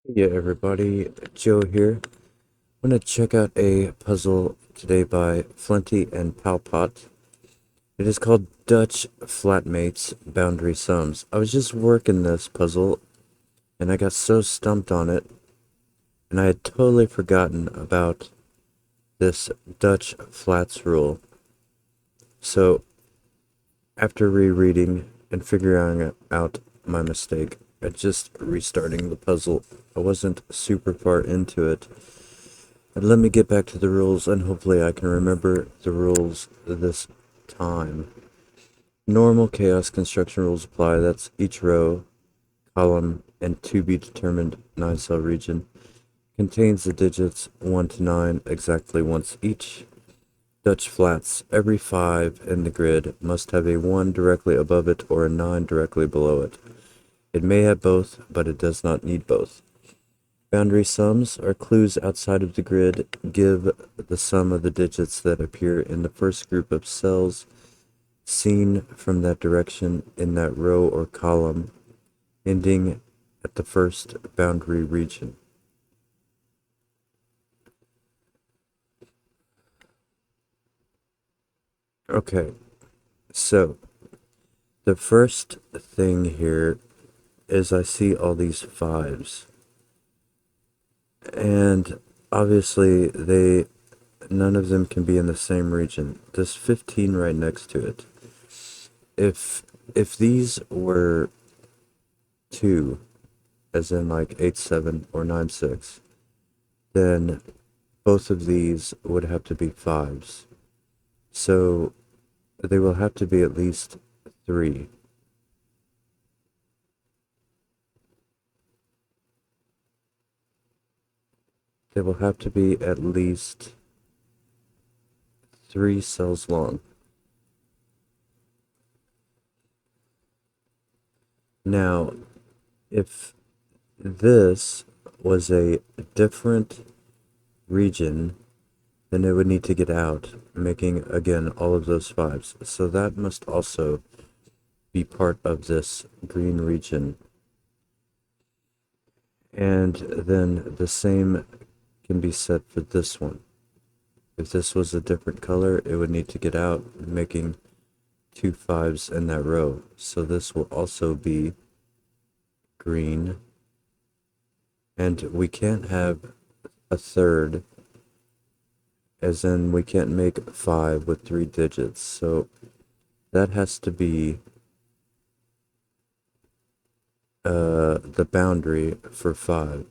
Yeah, everybody, Joe here. I'm gonna check out a puzzle today by Flinty and Palpot. It is called Dutch Flatmates Boundary Sums. I was just working this puzzle and I got so stumped on it, and I had totally forgotten about this Dutch flats rule. So, after rereading and figuring out my mistake, and just restarting the puzzle, I wasn't super far into it. And let me get back to the rules, and hopefully I can remember the rules this time. Normal chaos construction rules apply. That's each row, column, and to be determined 9-cell region contains the digits 1 to 9 exactly once each. Dutch flats, every 5 in the grid must have a 1 directly above it or a 9 directly below it. It may have both, but it does not need both. Boundary sums are clues outside of the grid. Give the sum of the digits that appear in the first group of cells seen from that direction in that row or column, ending at the first boundary region. Okay, so the first thing here is I see all these fives, and obviously none of them can be in the same region. There's 15 right next to it. If if these were two, as in like 8-7 or 9-6, then both of these would have to be fives. So they will have to be at least three. They will have to be at least 3 cells long. Now, if this was a different region, then it would need to get out, making again all of those fives. So that must also be part of this green region. And then the same can be said for this one. If this was a different color, it would need to get out, making 2 5s in that row. So this will also be green. And we can't have a third, as in we can't make 5 with 3 digits. So that has to be the boundary for 5.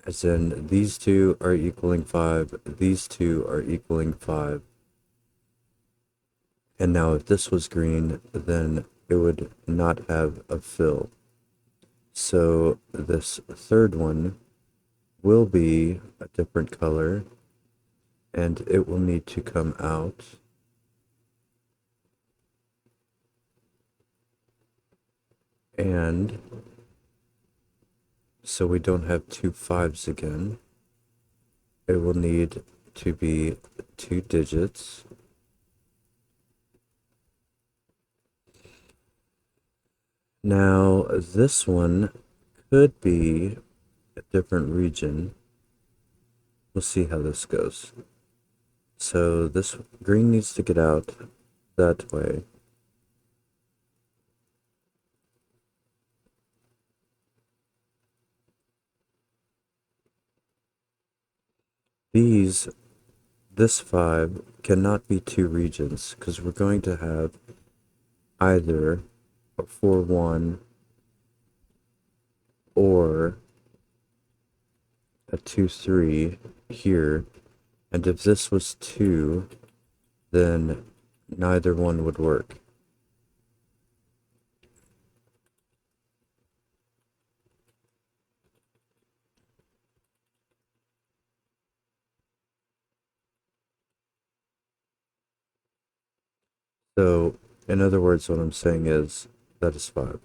As in these two are equaling 5, these two are equaling 5. And now if this was green, then it would not have a fill. So this third one will be a different color, and it will need to come out. And so we don't have 2 5s again. It will need to be 2 digits. Now, this one could be a different region. We'll see how this goes. So this green needs to get out that way. This 5 cannot be 2 regions because we're going to have either a 4-1 or a 2-3 here. And if this was 2, then neither one would work. So, in other words, what I'm saying is that is 5.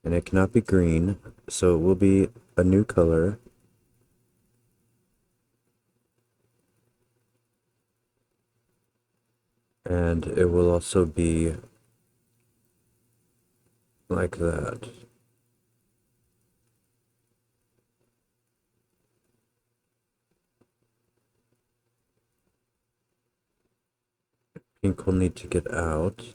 And it cannot be green, so it will be a new color. And it will also be like that. Pink will need to get out.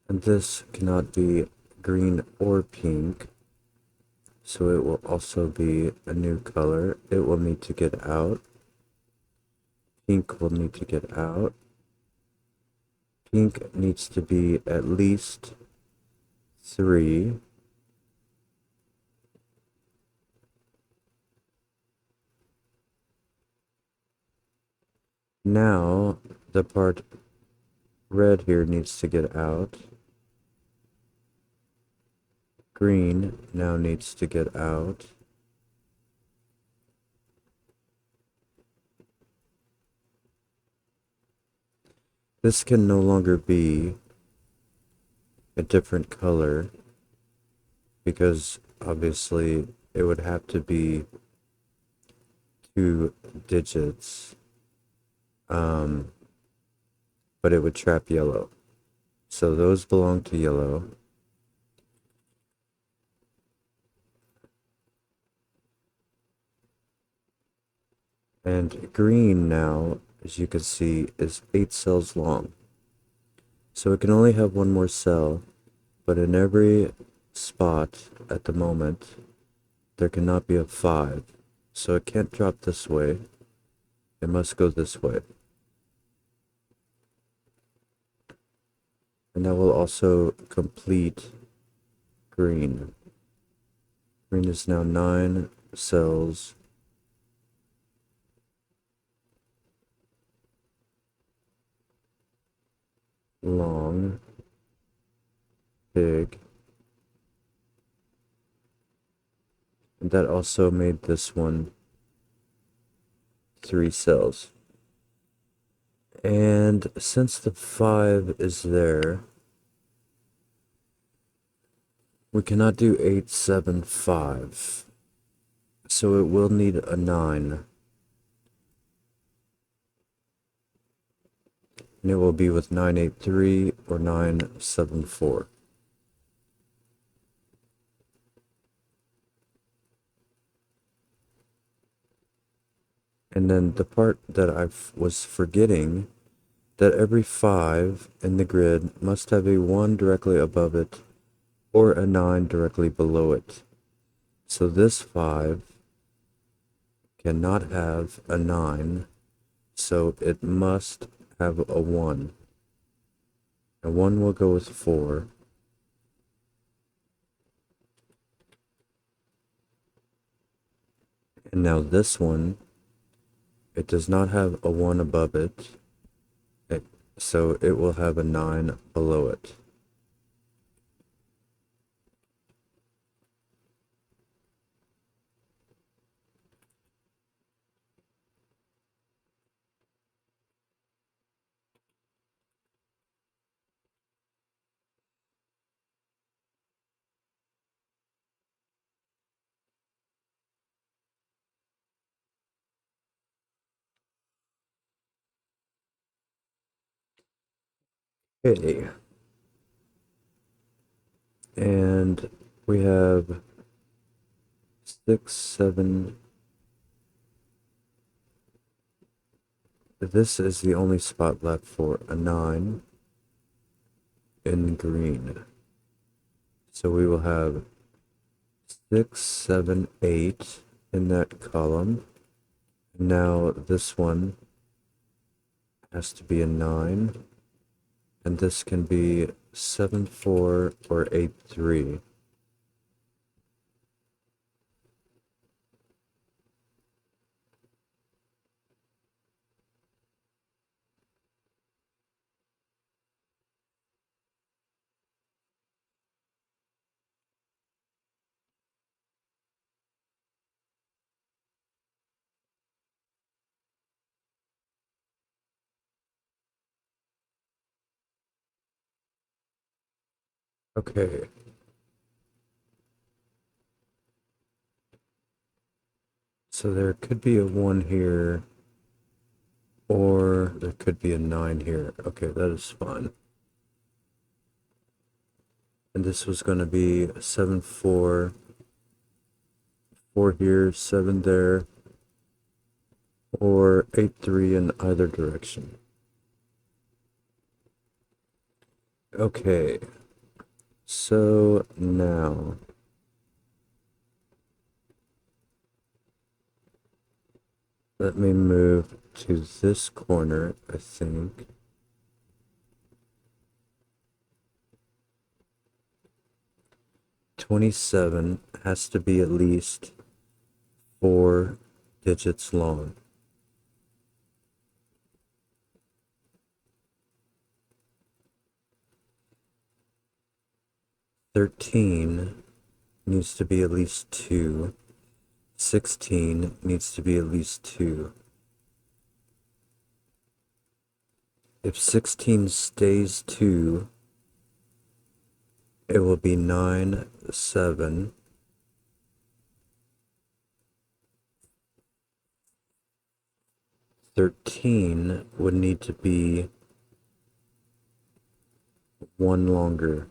And this cannot be green or pink, so it will also be a new color. It will need to get out. Pink will need to get out. Pink needs to be at least 3. Now, the part red here needs to get out. Green now needs to get out. This can no longer be a different color because obviously it would have to be 2 digits, but it would trap yellow. So those belong to yellow. And green now, as you can see, is 8 cells long. So it can only have 1 more cell, but in every spot at the moment, there cannot be a 5. So it can't drop this way. It must go this way. And that will also complete green. Green is now 9 cells. Long. Big. And that also made this one 3 cells. And since the 5 is there, we cannot do 8, 7, 5. So it will need a 9. And it will be with 983 or 974. And then the part that I was forgetting, that every 5 in the grid must have a 1 directly above it or a 9 directly below it. So this 5 cannot have a 9, so it must have a 1. A 1 will go with 4. And now this one, it does not have a 1 above it, so it will have a 9 below it. Okay. And we have 6, 7. This is the only spot left for a 9 in green. So we will have 6, 7, 8 in that column. Now this one has to be a 9. And this can be 7, 4 or 8, 3. Okay. So there could be a 1 here, Or there could be a 9 here. Okay, that is fine. And this was going to be 7, 4, 4 here, 7 there, or 8, 3 in either direction. Okay, so now let me move to this corner, I think. "27" has to be at least 4 digits long. "13" needs to be at least 2. 16 needs to be at least 2. If 16 stays 2, it will be 9, 7. 13 would need to be 1 longer.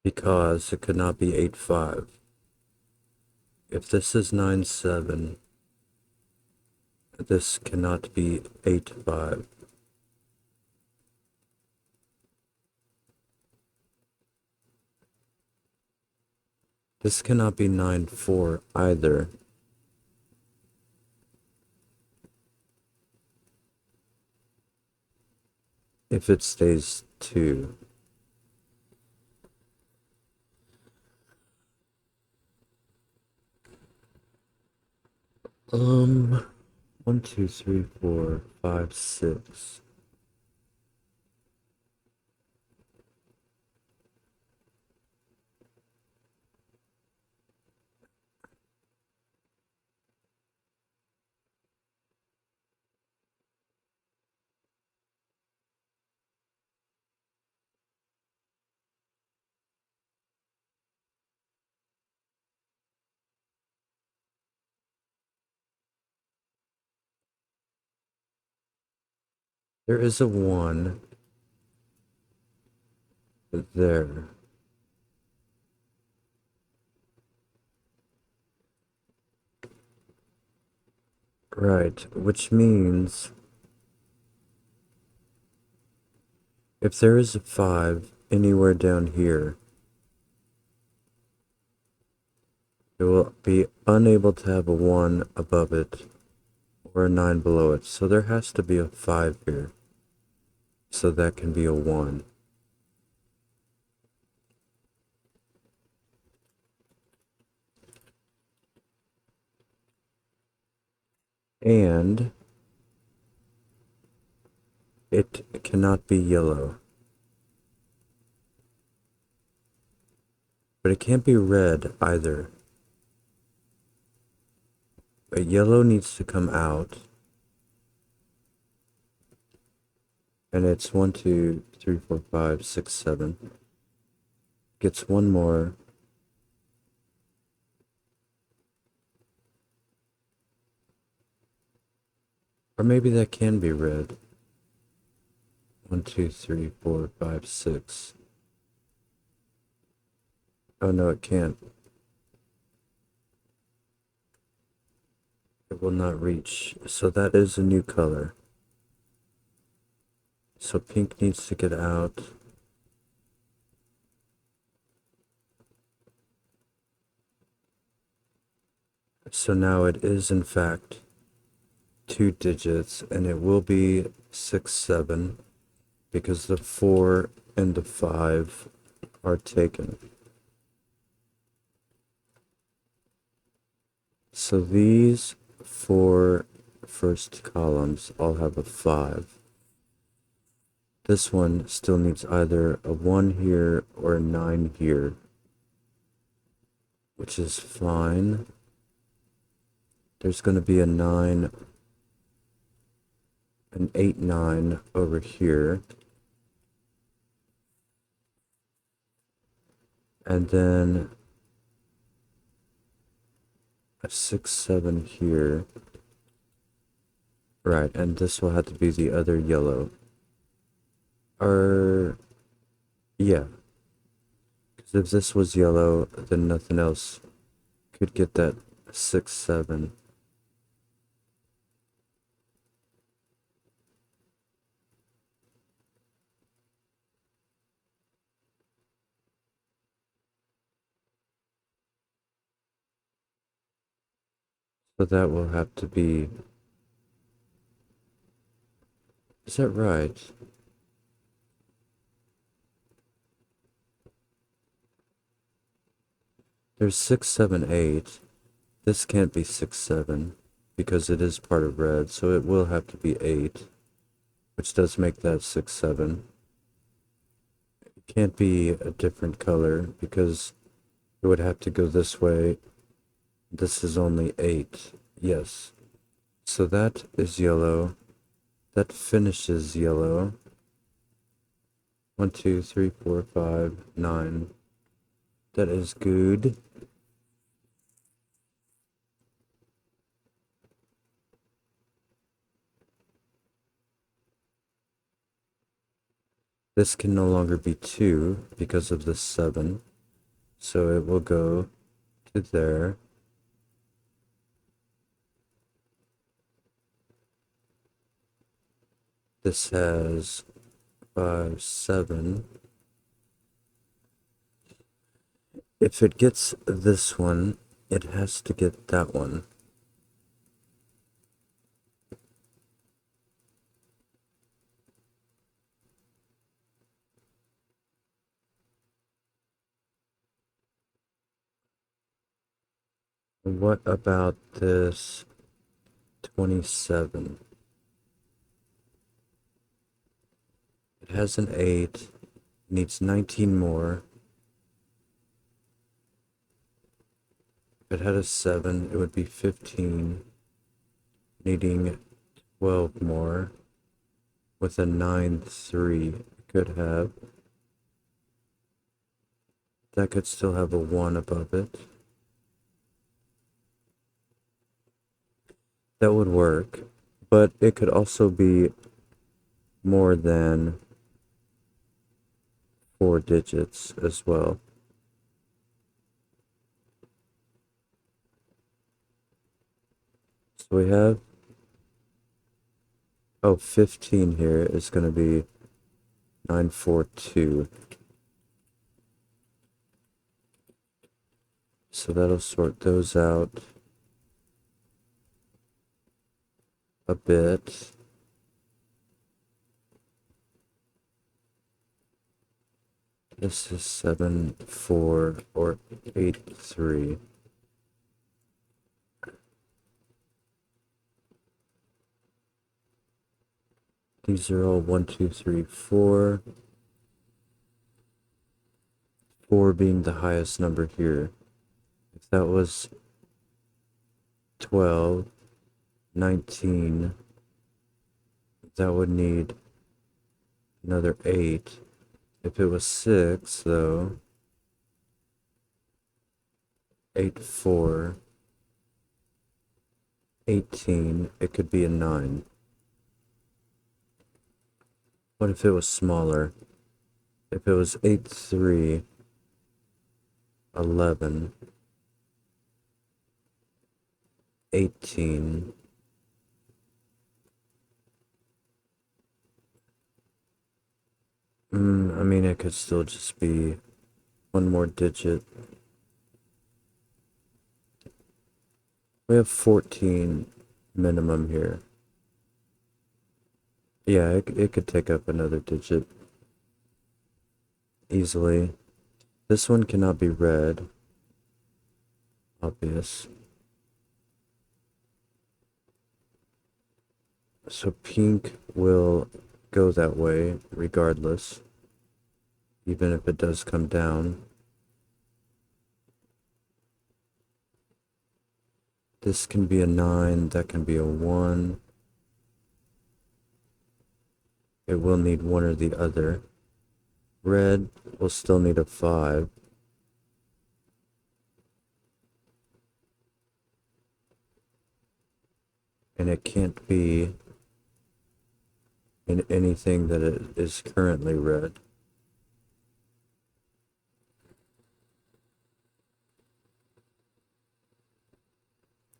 Because it could not be 8, 5. If this is 9, 7, this cannot be 8, 5. This cannot be 9, 4 either. If it stays 2. 1, 2, 3, 4, 5, 6. There is a 1 there. Right, which means if there is a 5 anywhere down here, it will be unable to have a 1 above it or a 9 below it. So there has to be a 5 here. So that can be a 1. And it cannot be yellow. But it can't be red either. But yellow needs to come out. And it's 1, 2, 3, 4, 5, 6, 7. Gets 1 more. Or maybe that can be red. 1, 2, 3, 4, 5, 6. Oh no, it can't. It will not reach. So that is a new color. So pink needs to get out. So now it is in fact 2 digits, and it will be 6, 7, because the 4 and the 5 are taken. So these 4 first columns all have a 5. This one still needs either a 1 here or a 9 here, which is fine. There's going to be a 9, an 8, 9 over here. And then a 6, 7 here. Right, and this will have to be the other yellow. Or, yeah. Because if this was yellow, then nothing else could get that 6, 7. So that will have to be... Is that right? There's 6, 7, 8. This can't be 6, 7 because it is part of red, so it will have to be 8, which does make that 6, 7. It can't be a different color because it would have to go this way. This is only 8. Yes. So that is yellow. That finishes yellow. 1, 2, 3, 4, 5, 9. That is good. This can no longer be 2 because of the 7. So it will go to there. This has 5, 7. If it gets this one, it has to get that one. What about this 27? It has an 8, needs 19 more. If it had a 7, it would be 15, needing 12 more. With a 9, 3, it could have. That could still have a 1 above it. That would work, but it could also be more than 4 digits as well. So we have, 15 here is going to be 942. So that'll sort those out a bit. This is 7, 4, or 8, 3. These are all 1, 2, 3, 4. 4 being the highest number here. If that was 12, 19, that would need another 8. If it was 6, though, 8, 4, 18, it could be a 9. What if it was smaller? If it was 8, 3, 11, 18, I mean, it could still just be one more digit. We have 14 minimum here. Yeah, it could take up another digit easily. This one cannot be red. Obvious. So pink will go that way regardless, even if it does come down. This can be a 9, that can be a 1. It will need one or the other. Red will still need a 5. and it can't be in anything that it is currently red.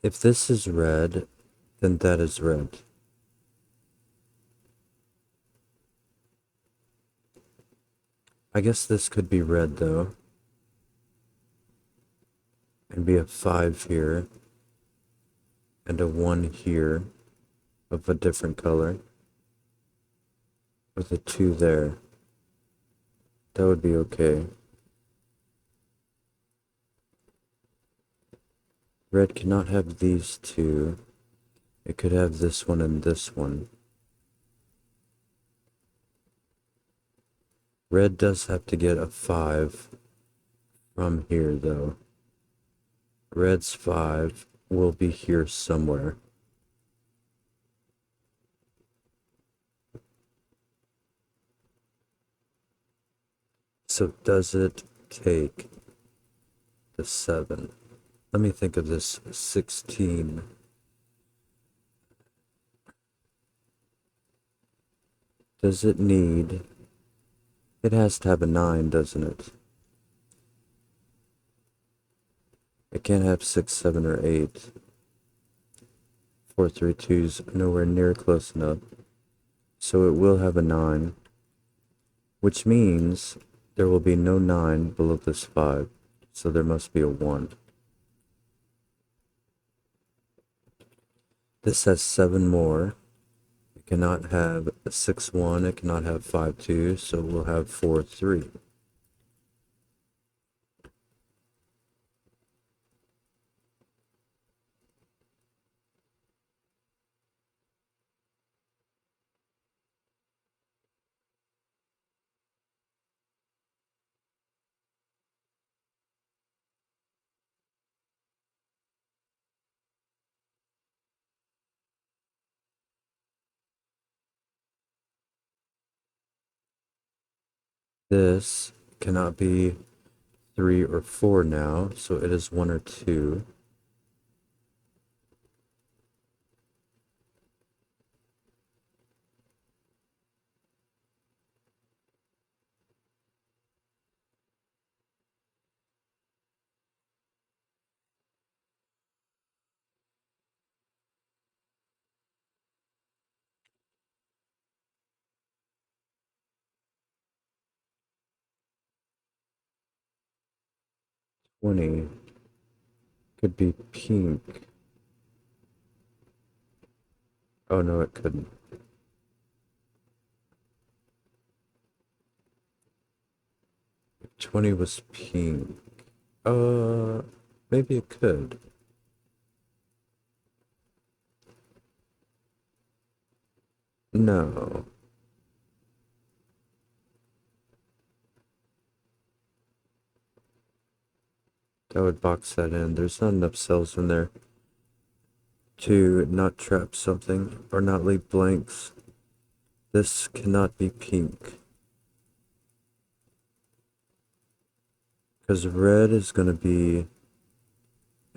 If this is red, then that is red. I guess this could be red though, and be a 5 here, and a 1 here of a different color, with a 2 there. That would be okay. Red cannot have these two. It could have this one and this one. Red does have to get a 5 from here though. Red's 5 will be here somewhere. So does it take the 7? Let me think of this 16. Does it need... It has to have a 9, doesn't it? It can't have 6, 7, or 8. 4, 3, 2's nowhere near close enough. So it will have a 9. Which means there will be no 9 below this 5. So there must be a 1. This has 7 more. It cannot have 6, 1. It cannot have 5, 2. So we'll have 4, 3. This cannot be 3 or 4 now, so it is 1 or 2. Twenty could be pink. Oh no, it couldn't. If 20 was pink. Maybe it could. No. That would box that in. There's not enough cells in there to not trap something or not leave blanks. This cannot be pink. Because red is going to be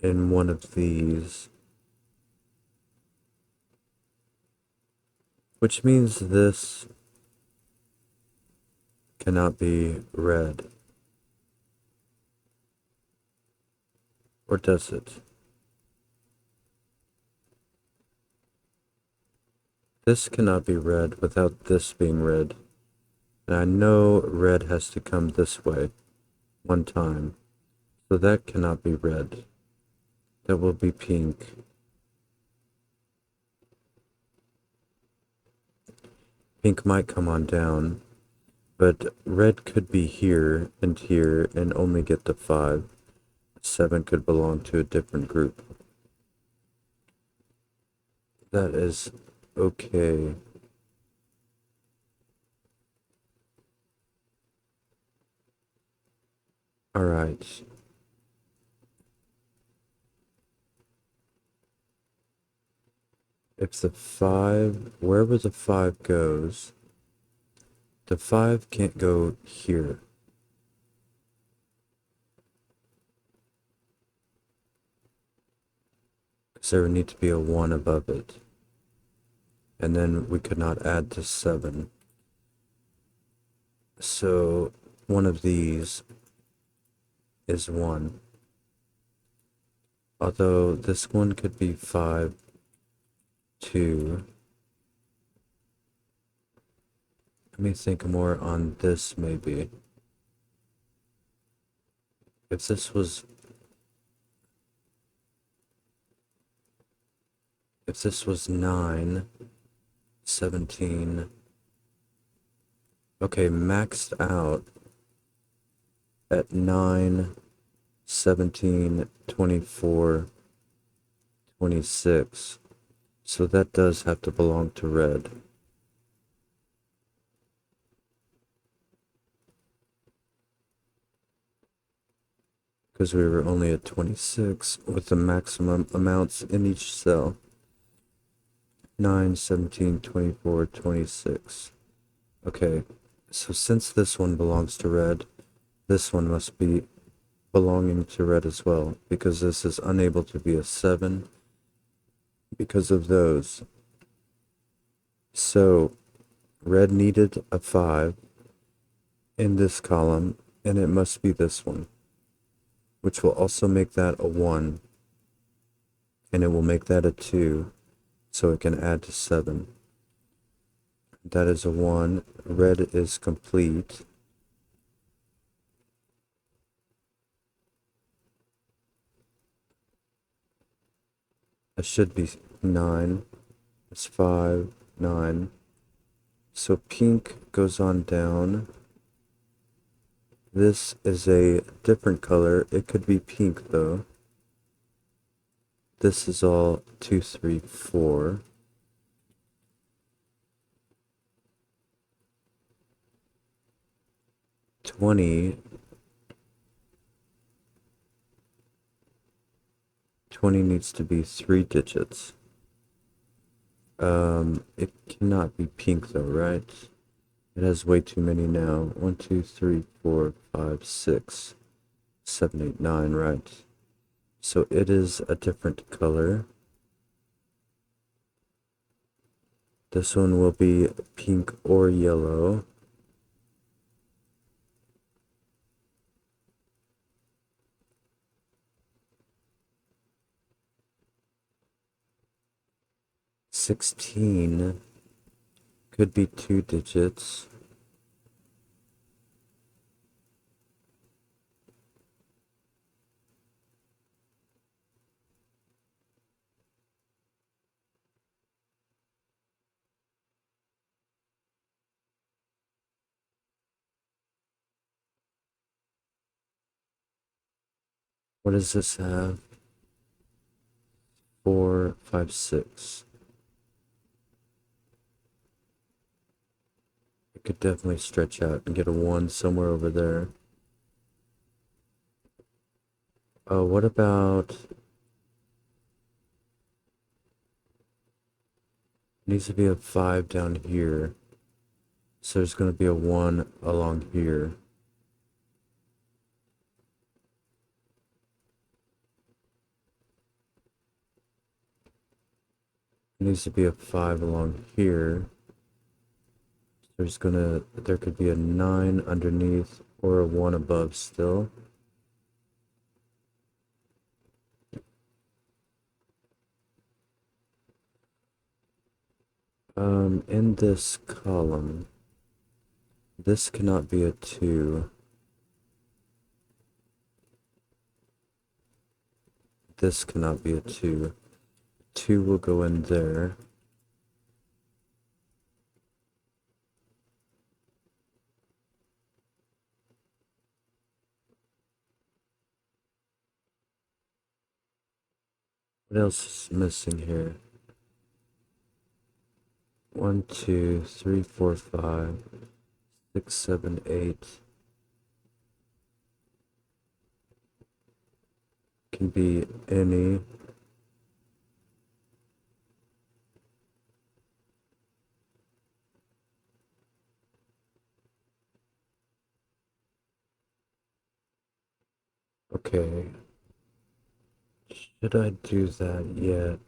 in one of these. Which means this cannot be red. Or does it? This cannot be red without this being red. And I know red has to come this way one time. So that cannot be red. That will be pink. Pink might come on down, but red could be here and only get the 5. 7 could belong to a different group. That is okay. Alright. If the 5, wherever the 5 goes, the 5 can't go here. Because there would need to be a 1 above it. and then we could not add to 7. So one of these is 1. Although this one could be 5, 2. Let me think more on this maybe. If this was if this was 9, 17. Okay, maxed out at 9, 17, 24, 26. So that does have to belong to red. Because we were only at 26 with the maximum amounts in each cell. 9, 17, 24, 26. Okay, so since this one belongs to red, this one must be belonging to red as well, because this is unable to be a 7 because of those. So red needed a 5 in this column, and it must be this one, which will also make that a 1, and it will make that a 2, so it can add to 7. That is a 1. Red is complete. It should be 9. It's 5, 9. So pink goes on down. This is a different color. It could be pink though. This is all 2, 3, 4. 20. 20 needs to be 3 digits. It cannot be pink though, right? It has way too many now. 1, 2, 3, 4, 5, 6, 7, 8, 9, right? So it is a different color. This one will be pink or yellow. $16 could be 2 digits. What does this have? 4, 5, 6. It could definitely stretch out and get a 1 somewhere over there. Oh, what about... Needs to be a 5 down here. So there's going to be a 1 along here. Needs to be a 5 along here. There could be a 9 underneath or a 1 above still. In this column, this cannot be a 2. This cannot be a 2. 2 will go in there. What else is missing here? 1, 2, 3, 4, 5, 6, 7, 8. Can be any. Okay. Should I do that yet?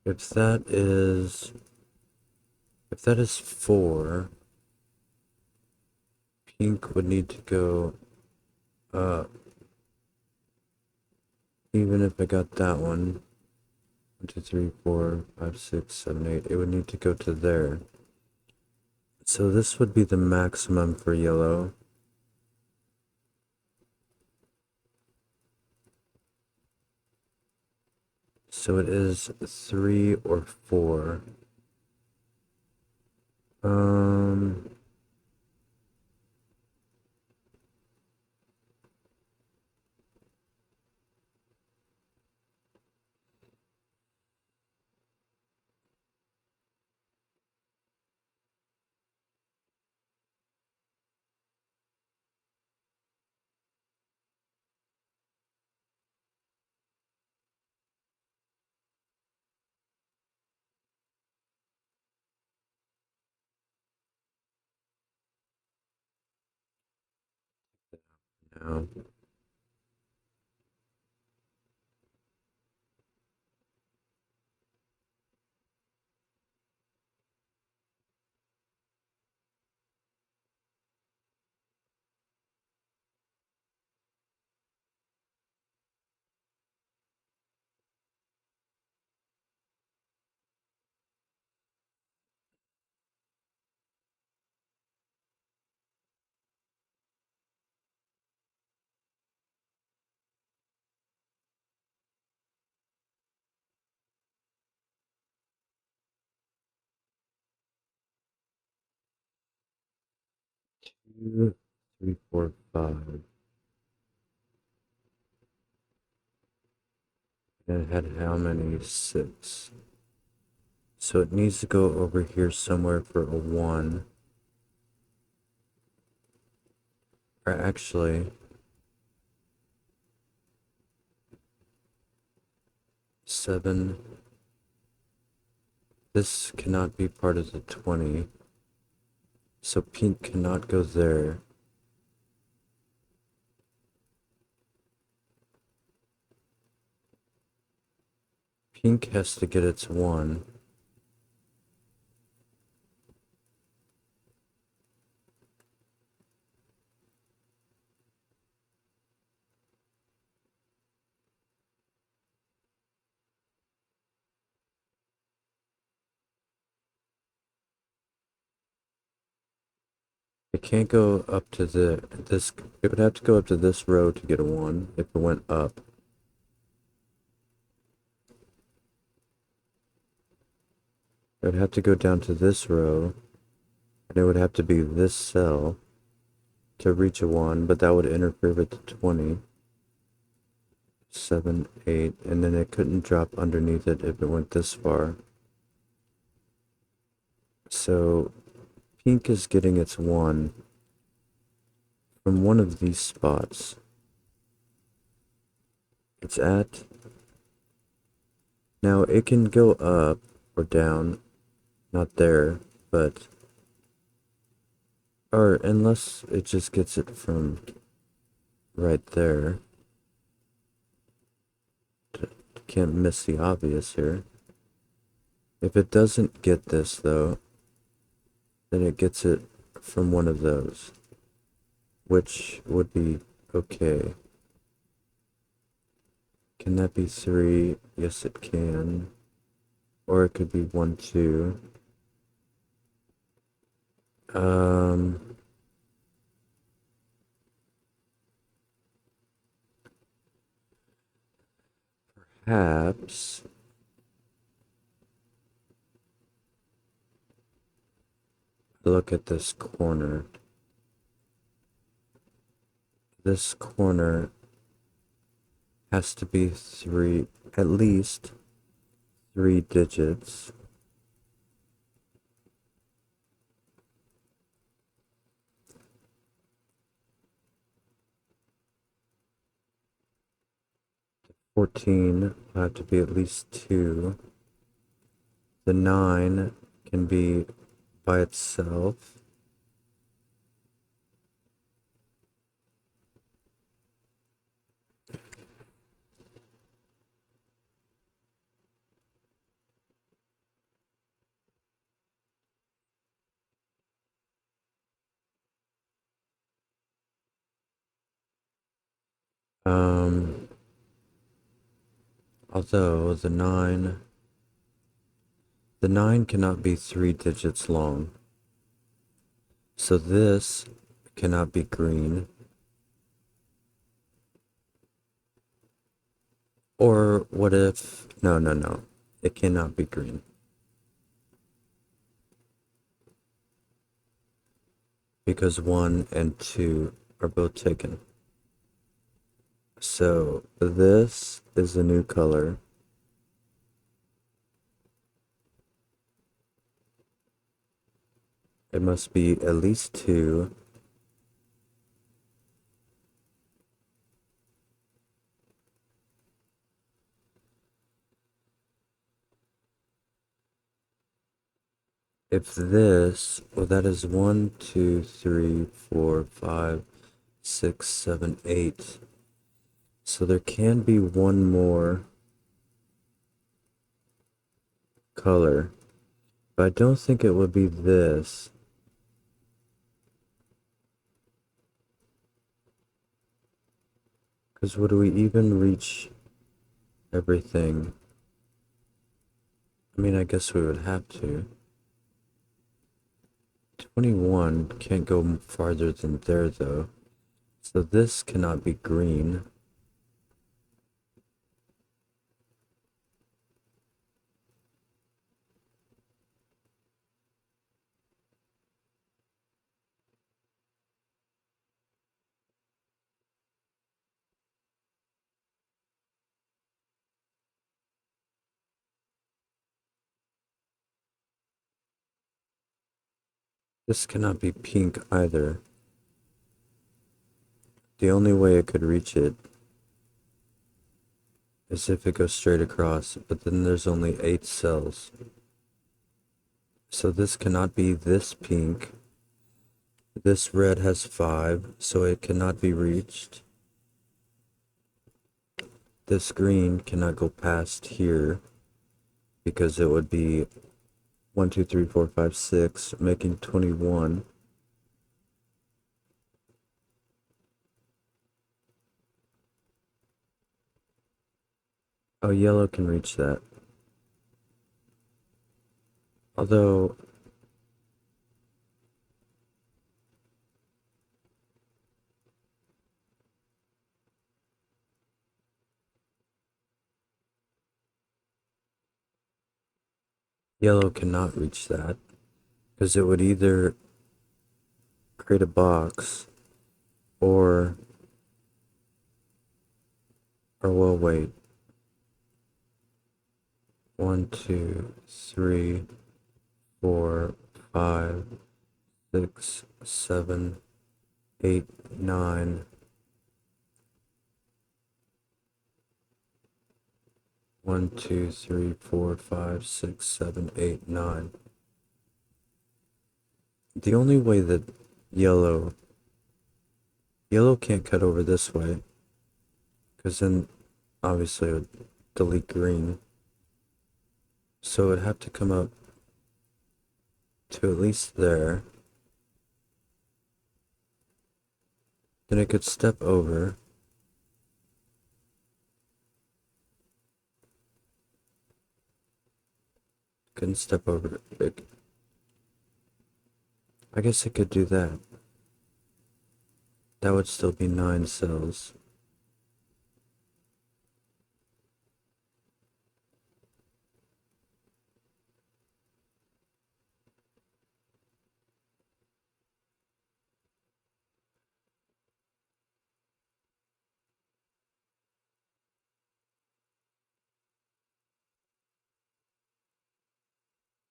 If that is if that is 4, pink would need to go up. Even if I got that one, 1, 2, 3, 4, 5, 6, 7, 8, it would need to go to there. So this would be the maximum for yellow. So it is 3 or 4. Um, no. 2, 3, 4, 5. And it had how many? 6. So it needs to go over here somewhere for a 1. Or actually, 7. This cannot be part of the 20. So pink cannot go there. Pink has to get its 1. It can't go up to this. It would have to go up to this row to get a 1 if it went up. It would have to go down to this row, and it would have to be this cell to reach a 1, but that would interfere with the 20. 7, 8, and then it couldn't drop underneath it if it went this far. So pink is getting its 1 from one of these spots. It's at... Now it can go up or down, not there, but... Or unless it just gets it from right there. Can't miss the obvious here. If it doesn't get this though, then it gets it from one of those, which would be okay. Can that be 3? Yes, it can. Or it could be 1, 2. Um, Perhaps look at this corner. This corner has to be 3, at least 3 digits. The 14 will have to be at least 2. The 9 can be by itself. Um, although the 9 cannot be 3 digits long. So this cannot be green. Or what if, no, no, no, it cannot be green. Because 1 and 2 are both taken. So this is a new color. It must be at least 2. If this, well, that is 1, 2, 3, 4, 5, 6, 7, 8. So there can be one more color, but I don't think it would be this. Because would we even reach everything? I mean, I guess we would have to. 21 can't go farther than there, though. So this cannot be green. This cannot be pink either. The only way it could reach it is if it goes straight across, but then there's only 8 cells. So this cannot be this pink. This red has 5, so it cannot be reached. This green cannot go past here because it would be 1, 2, 3, 4, 5, 6, making 21. Oh, yellow can reach that. Although, yellow cannot reach that because it would either create a box or, well, wait. 1, 2, 3, 4, 5, 6, 7, 8, 9. 1, 2, 3, 4, 5, 6, 7, 8, 9. The only way that yellow can't cut over this way, because then obviously it would delete green. So it'd have to come up to at least there. Then it could step over. Couldn't step over it. I guess it could do that. That would still be 9 cells.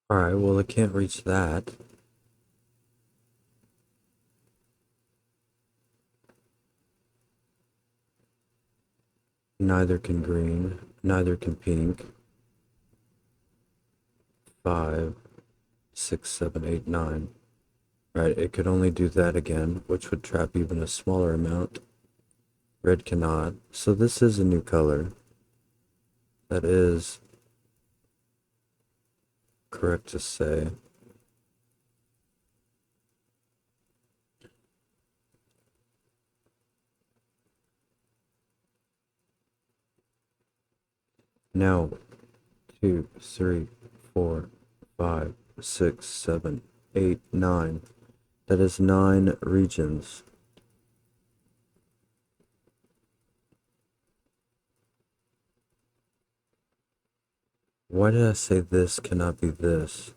Alright, well it can't reach that. Neither can green, neither can pink. 5, 6, 7, 8, 9. Right, it could only do that again, which would trap even a smaller amount. Red cannot. So this is a new color. That is correct to say. Now, 2, 3, 4, 5, 6, 7, 8, 9. That is 9 regions. Why did I say this cannot be this?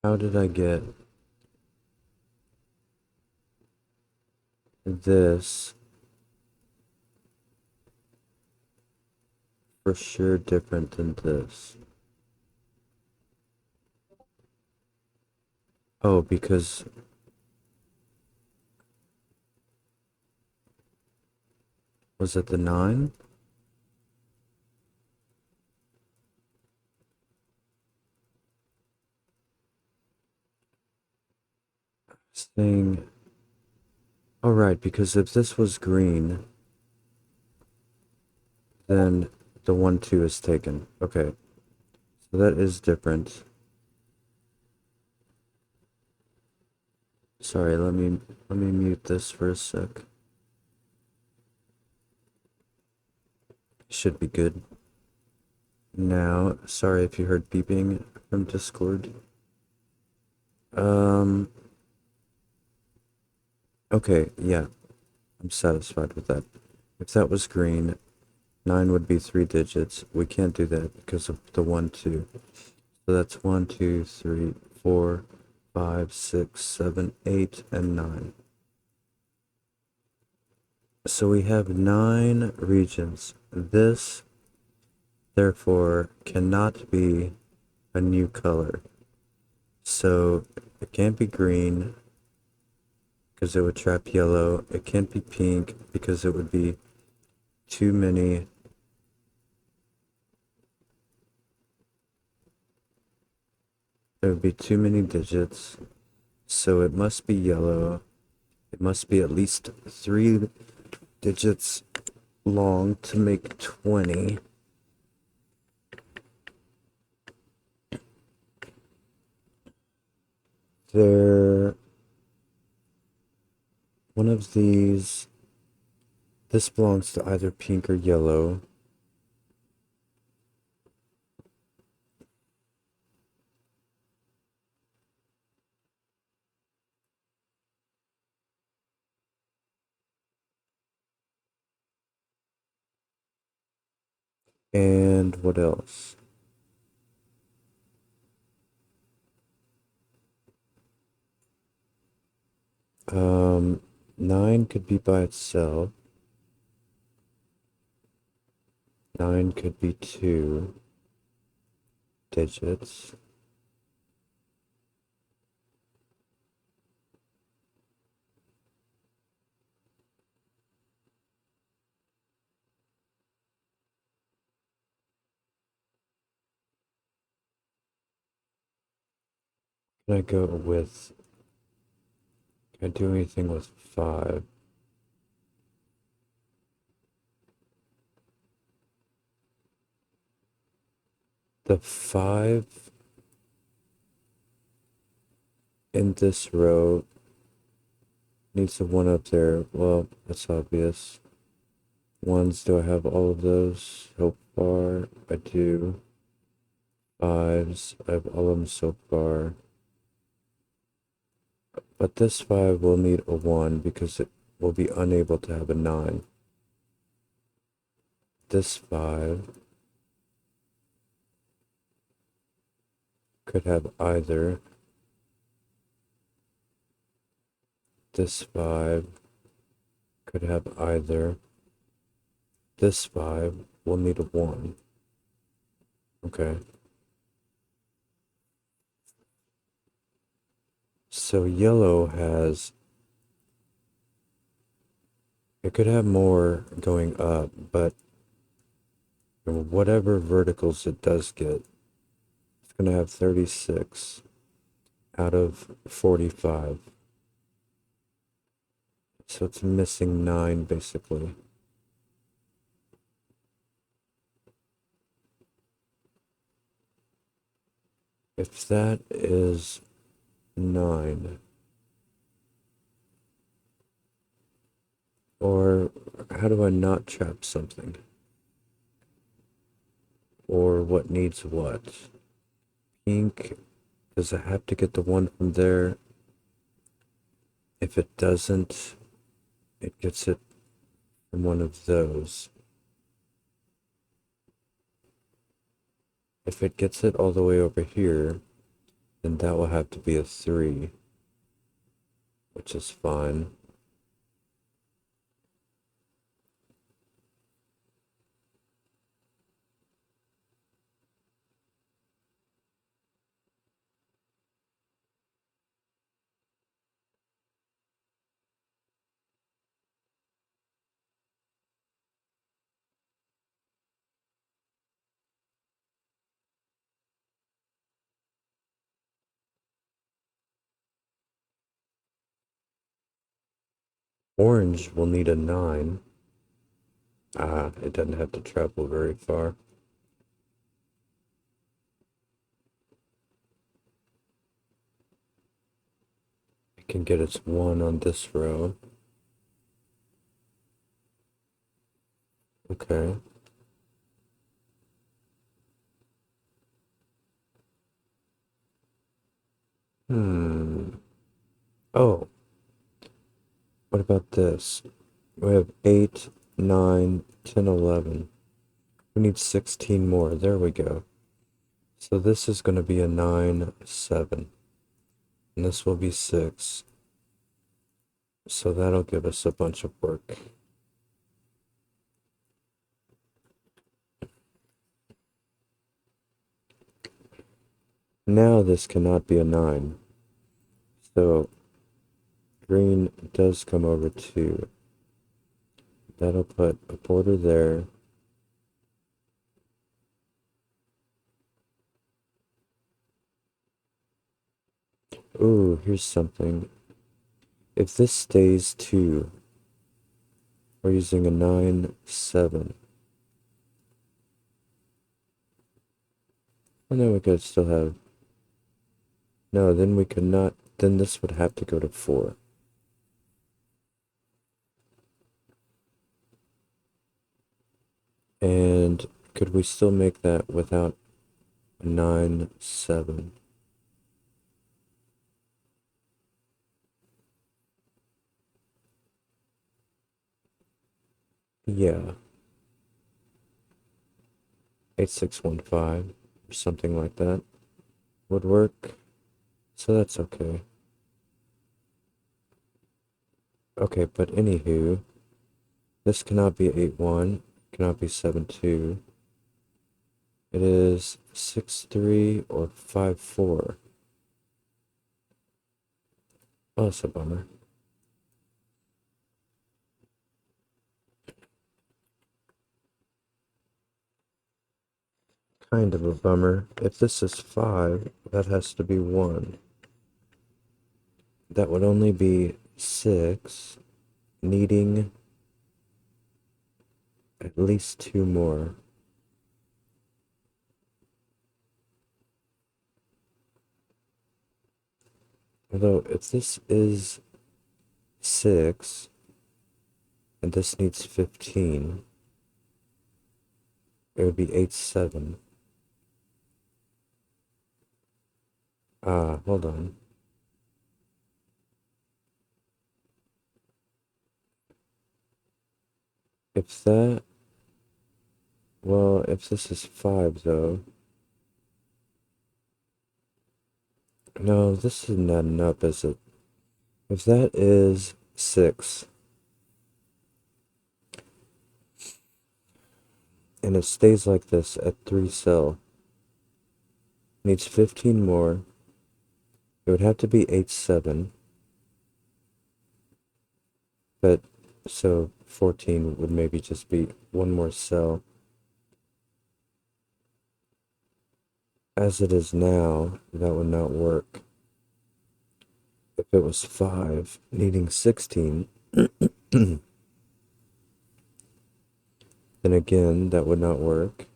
How did I get this for sure different than this? Oh, because was it the 9? Thing. Oh, right, because if this was green, then the 1, 2 is taken. Okay, so that is different. Sorry, let me mute this for a sec. Should be good. Now, sorry if you heard beeping from Discord. Um, okay, yeah, I'm satisfied with that. If that was green, 9 would be 3 digits. We can't do that because of the 1, 2. So that's 1, 2, 3, 4, 5, 6, 7, 8, and 9. So we have 9 regions. This, therefore, cannot be a new color. So it can't be green because it would trap yellow. It can't be pink because it would be too many. There would be too many digits. So it must be yellow. It must be at least 3 digits long to make 20. There, one of these, this belongs to either pink or yellow. And what else? Um, 9 could be by itself. 9 could be 2 digits. Can I go with, can I do anything with 5? The 5 in this row needs a 1 up there. Well, that's obvious. 1s, do I have all of those so far? I do. 5s, I have all of them so far. But this 5 will need a 1 because it will be unable to have a 9. This 5 could have either. This 5 could have either. This 5 will need a 1. Okay. So yellow has, it could have more going up, but whatever verticals it does get, it's gonna have 36 out of 45. So it's missing 9 basically. If that is 9, or how do I not trap something? Or what needs what? Pink, does it have to get the one from there? If it doesn't, it gets it from one of those. If it gets it all the way over here, then that will have to be a 3, which is fine. Orange will need a 9. Ah, it doesn't have to travel very far. It can get its 1 on this row. Okay. Oh, what about this? We have 8, 9, 10, 11. We need 16 more. There we go. So this is going to be a 9, 7. And this will be 6. So that'll give us a bunch of work. Now this cannot be a 9. So green does come over too. That'll put a border there. Ooh, here's something. If this stays 2, we're using a 9, 7. And then we could still have... No, then we could not... Then this would have to go to 4. And could we still make that without a 9, 7? Yeah. 8615 or something like that would work. So that's okay. Okay, but anywho, this cannot be 8-1, cannot be 7-2. It is 6-3 or 5-4. Oh, that's a bummer. Kind of a bummer. If this is 5, that has to be 1. That would only be 6, needing at least 2 more. Although, if this is 6, and this needs 15, it would be 8-7. Hold on. If that... Well, if this is 5, though... No, this isn't adding up, is it? If that is 6, and it stays like this at 3 cell, needs 15 more, it would have to be 8-7, but so 14 would maybe just be one more cell. As it is now, that would not work. If it was 5, needing 16, then again, that would not work.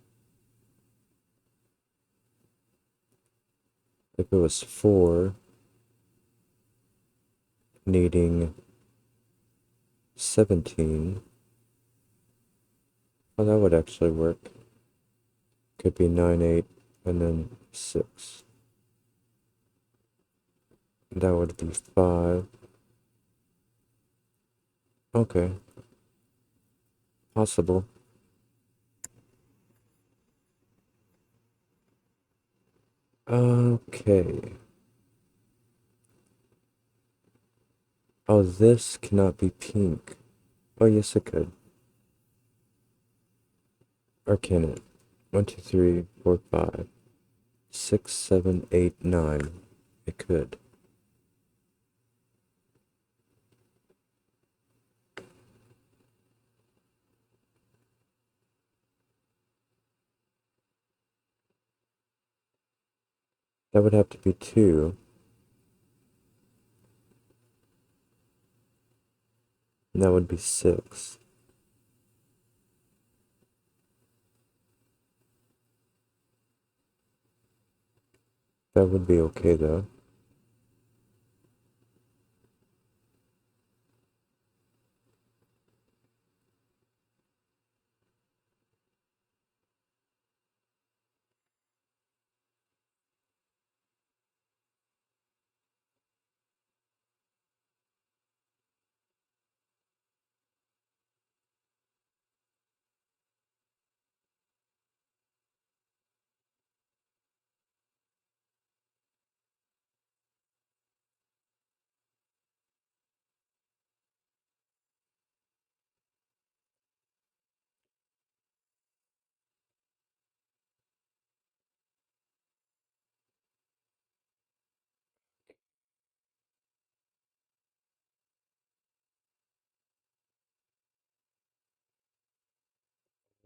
If it was 4, needing 17, well, that would actually work. Could be 9, 8, and then 6. That would be 5. Okay, possible. Okay. Oh, this cannot be pink. Oh, yes, it could. Or can it? 1, 2, 3, 4, 5, 6, 7, 8, 9. It could. That would have to be 2. And that would be 6. That would be okay, though.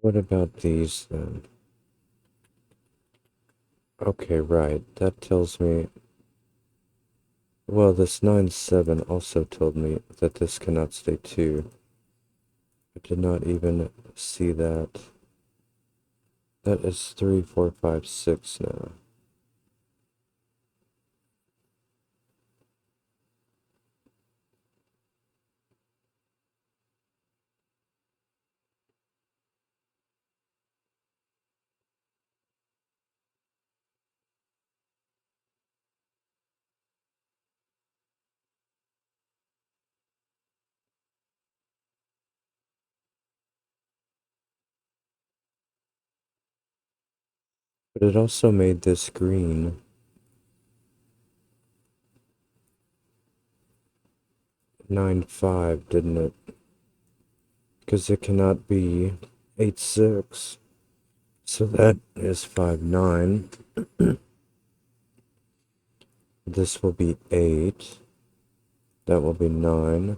What about these, then? Okay, right. That tells me... Well, this 9, 7 also told me that this cannot stay 2. I did not even see that. That is 3, 4, 5, 6 now. But it also made this green 9, 5, didn't it? Because it cannot be 8, 6. So that is 5, 9. This will be 8. That will be 9.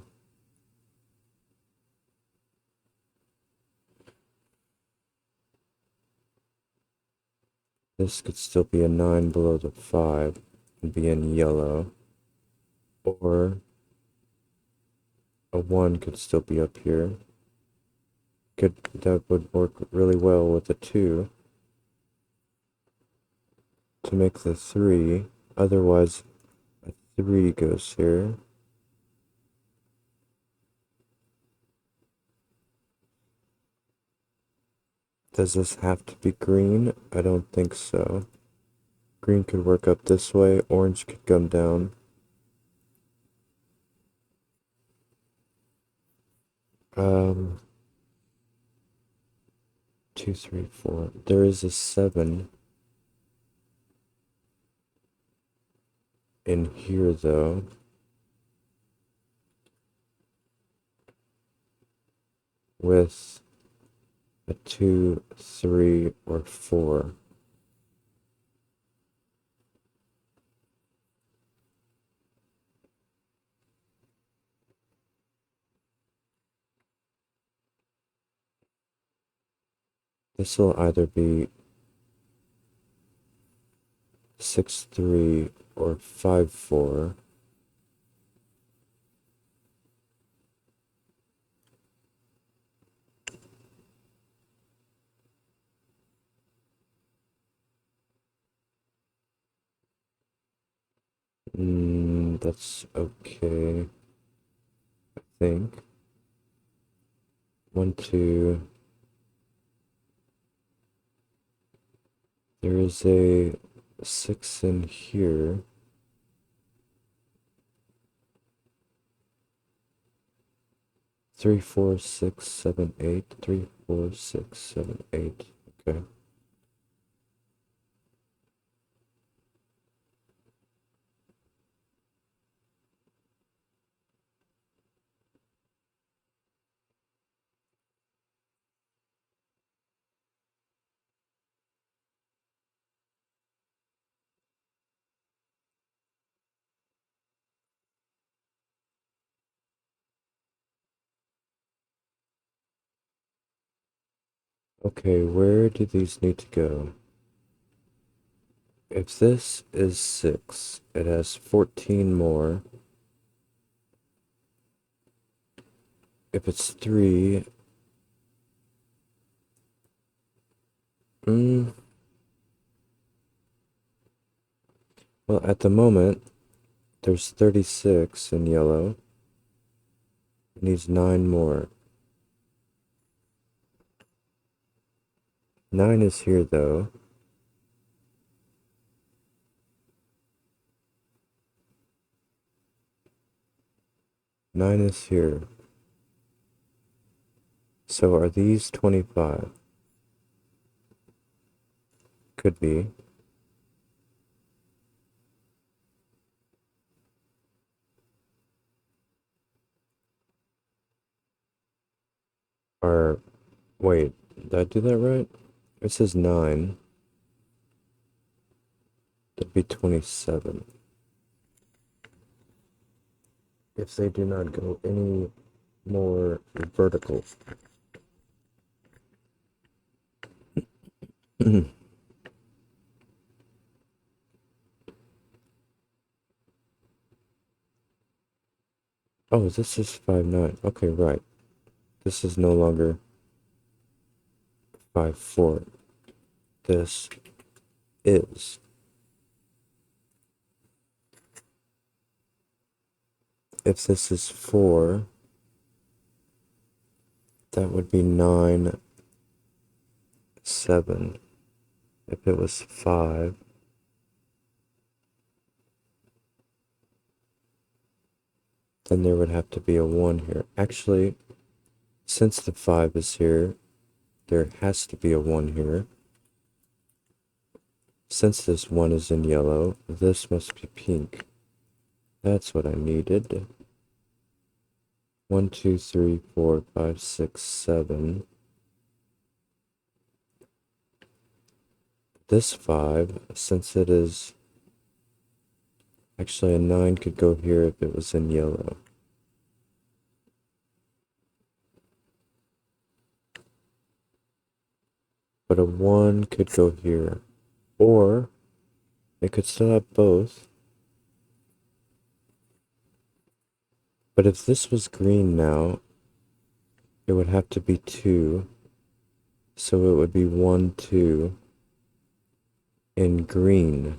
This could still be a 9 below the 5 and be in yellow. Or a 1 could still be up here. That would work really well with a 2 to make the 3. Otherwise, a 3 goes here. Does this have to be green? I don't think so. Green could work up this way. Orange could come down. 2, 3, 4. There is a 7 in here, though. With a 2, 3, or 4. This will either be 6-3 or 5-4. That's okay, I think. 1, 2. There is a 6 in here. 3, 4, 6, 7, 8. 3, 4, 6, 7, 8. Okay. Okay, where do these need to go? If this is 6, it has 14 more. If it's 3, well, at the moment, there's 36 in yellow. It needs 9 more. 9 is here, though. Nine is here. So are these 25? Could be. Or, wait, did I do that right? It says 9. That'd be 27. If they do not go any more vertical. Oh, this is 5-9. Okay, right. This is no longer 5-4. This is. If this is 4, that would be 9, 7. If it was 5, then there would have to be a 1 here. Actually, since the 5 is here, there has to be a 1 here. Since this 1 is in yellow, this must be pink. That's what I needed. 1, 2, 3, 4, 5, 6, 7. This 5, since it is... Actually, a 9 could go here if it was in yellow. But a 1 could go here. Or, it could still have both. But if this was green now, it would have to be 2. So it would be 1, 2 in green.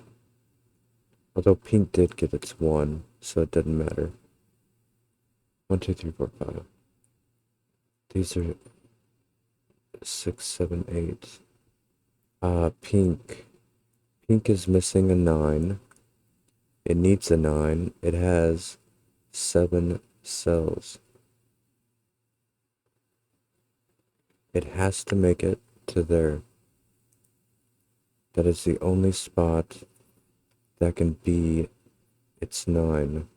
Although pink did get its 1, so it doesn't matter. 1, 2, 3, 4, 5. These are 6, 7, 8. Pink. Pink is missing a 9. It needs a 9. It has 7 cells. It has to make it to there. That is the only spot that can be its 9.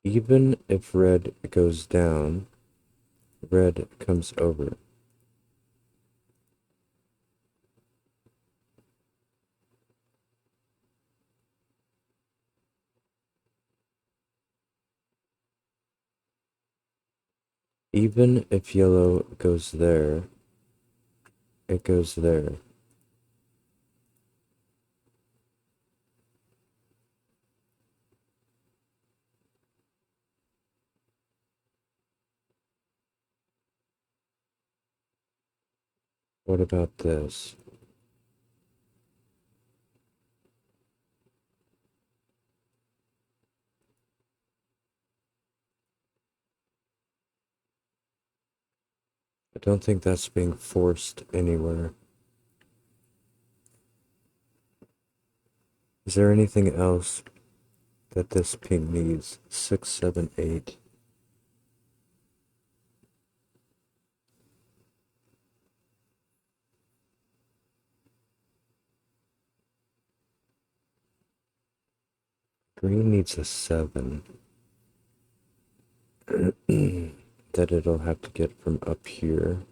Even if red goes down, red comes over. Even if yellow goes there, it goes there. What about this? I don't think that's being forced anywhere. Is there anything else that this pink needs? 6, 7, 8. Green needs a 7. That it'll have to get from up here.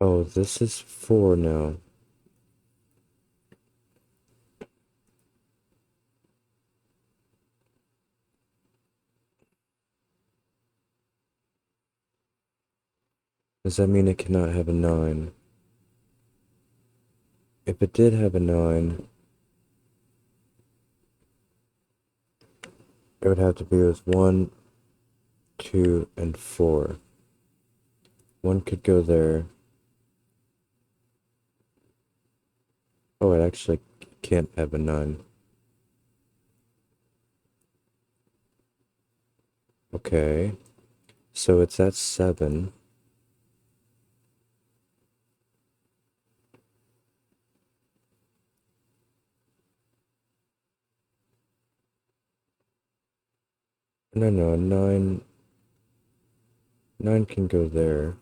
Oh, this is 4 now. Does that mean it cannot have a 9? If it did have a 9, it would have to be with 1, 2, and 4. 1 could go there. Oh, it actually can't have a 9. Okay. So it's at 7. No, 9. 9 can go there.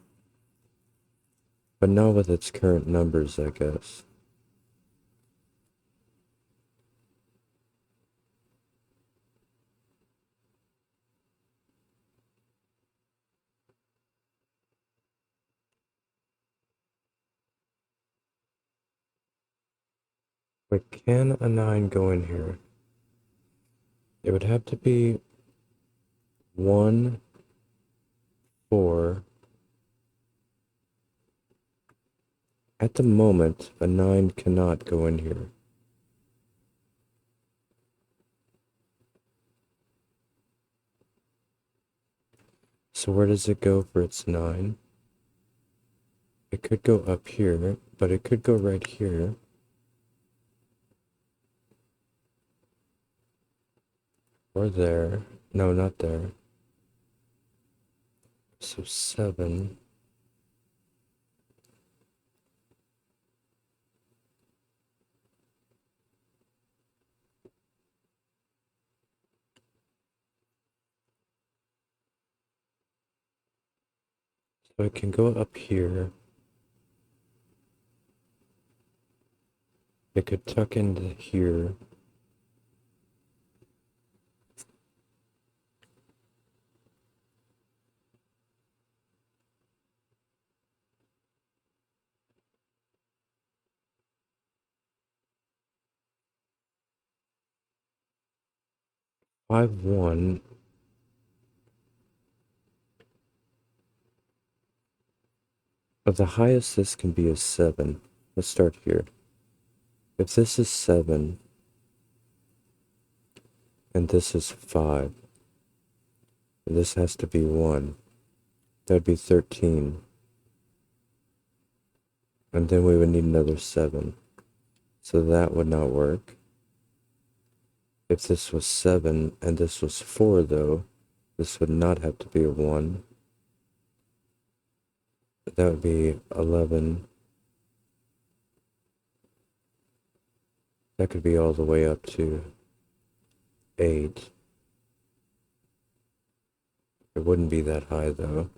But not with its current numbers, I guess. But can a 9 go in here? It would have to be 1, 4. At the moment, a 9 cannot go in here. So where does it go for its 9? It could go up here, but it could go right here. Or there. No, not there. So 7. So it can go up here. It could tuck into here. Five, 1. But the highest this can be is 7. Let's start here. If this is 7, and this is 5, and this has to be 1, that'd be 13. And then we would need another 7. So that would not work. If this was 7 and this was 4, though, this would not have to be a 1. That would be 11. That could be all the way up to 8. It wouldn't be that high, though.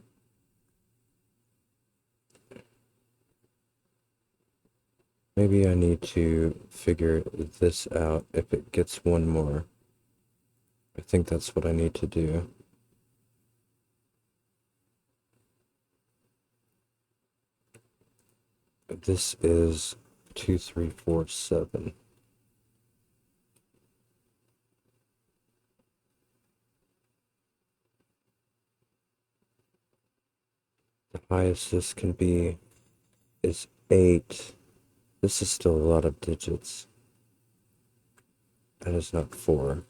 Maybe I need to figure this out if it gets one more. I think that's what I need to do. This is 2, 3, 4, 7. The highest this can be is 8. This is still a lot of digits. That is not 4.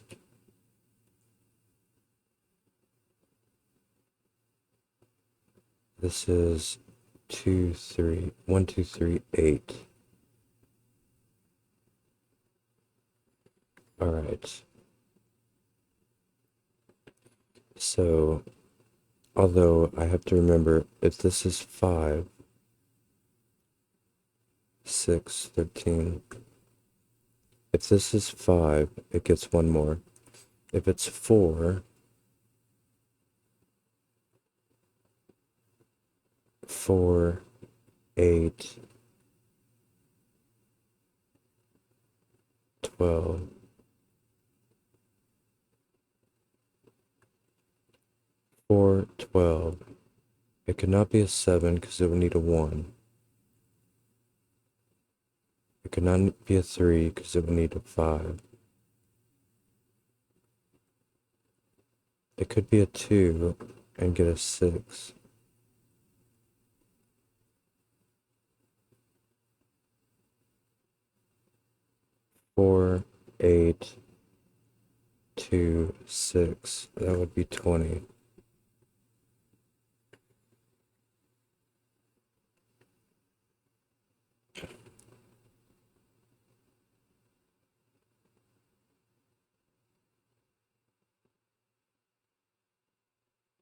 This is 2, 3, 1, 2, 3, 8. All right. So, although I have to remember if this is 5, 6, 13. If this is 5, it gets one more. If it's 4, 4, 8, 12, 4, 12. It could not be a 7 because it would need a 1. It could not be a 3 because it would need a 5. It could be a 2 and get a 6. Four, 8, 2, 6. That would be 20.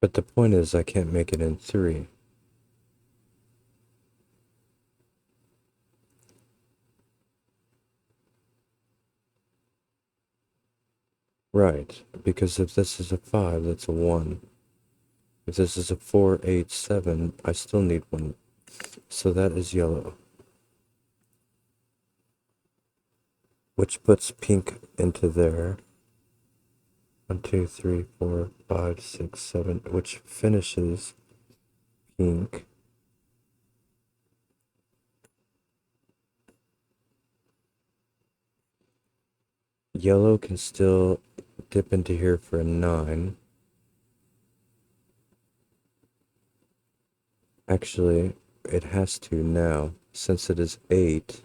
But the point is, I can't make it in 3. Right, because if this is a 5, that's a 1. If this is a 4, 8, 7, I still need 1. So that is yellow. Which puts pink into there. 1, 2, 3, 4, 5, 6, 7, which finishes pink. Yellow can still dip into here for a 9. Actually, it has to now, since it is 8.